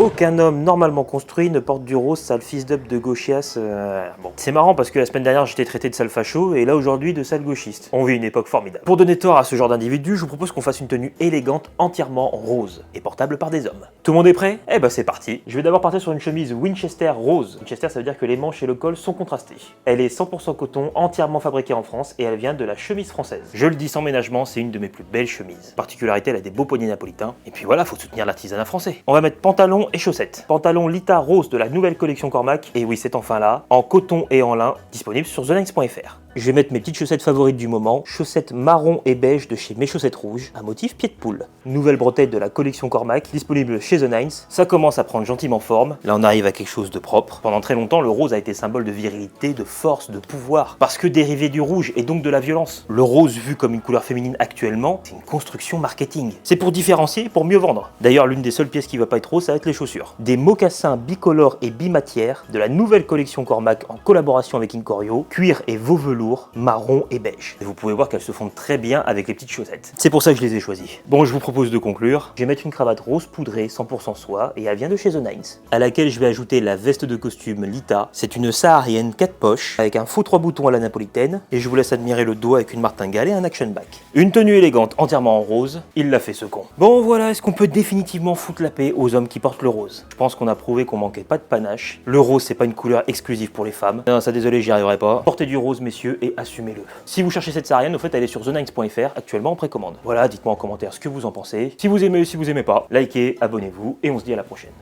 Aucun homme normalement construit ne porte du rose, sale fils d'up de gauchias. Bon, c'est marrant parce que la semaine dernière j'étais traité de sale facho et là aujourd'hui de sale gauchiste. On vit une époque formidable. Pour donner tort à ce genre d'individu, je vous propose qu'on fasse une tenue élégante entièrement rose et portable par des hommes. Tout le monde est prêt? Eh ben c'est parti. Je vais d'abord partir sur une chemise Winchester rose. Winchester, ça veut dire que les manches et le col sont contrastés. Elle est 100% coton, entièrement fabriquée en France et elle vient de la chemise française. Je le dis sans ménagement, c'est une de mes plus belles chemises. Particularité, elle a des beaux poignets napolitains. Et puis voilà, faut soutenir l'artisanat français. On va mettre pantalon et chaussettes. Pantalon Lita rose de la nouvelle collection Cormac. Et oui, c'est enfin là, en coton et en lin, disponible sur TheLinks.fr. Je vais mettre mes petites chaussettes favorites du moment, chaussettes marron et beige de chez Mes Chaussettes Rouges, à motif pied de poule. Nouvelle bretelle de la collection Cormac, disponible chez TheLinks. Ça commence à prendre gentiment forme, là on arrive à quelque chose de propre. Pendant très longtemps, le rose a été symbole de virilité, de force, de pouvoir, parce que dérivé du rouge et donc de la violence. Le rose vu comme une couleur féminine actuellement, c'est une construction marketing. C'est pour différencier, pour mieux vendre. D'ailleurs, l'une des seules pièces qui va pas être rose, ça va être les chaussures. Des mocassins bicolores et bimatières de la nouvelle collection Cormac en collaboration avec Incorio, cuir et veau velours, marron et beige. Et vous pouvez voir qu'elles se fondent très bien avec les petites chaussettes. C'est pour ça que je les ai choisies. Bon, je vous propose de conclure. Je vais mettre une cravate rose poudrée 100% soie et elle vient de chez TheLinks, à laquelle je vais ajouter la veste de costume Lita. C'est une saharienne 4 poches avec un faux 3 boutons à la napolitaine et je vous laisse admirer le dos avec une martingale et un action back. Une tenue élégante entièrement en rose, il l'a fait ce con. Bon voilà, est-ce qu'on peut définitivement foutre la paix aux hommes qui portent le rose? Je pense qu'on a prouvé qu'on manquait pas de panache. Le rose, c'est pas une couleur exclusive pour les femmes. Non, ça désolé, j'y arriverai pas. Portez du rose, messieurs, et assumez-le. Si vous cherchez cette saharienne, au fait, elle est sur TheLinks.fr, actuellement en précommande. Voilà, dites-moi en commentaire ce que vous en pensez. Si vous aimez ou si vous aimez pas, likez, abonnez-vous, et on se dit à la prochaine.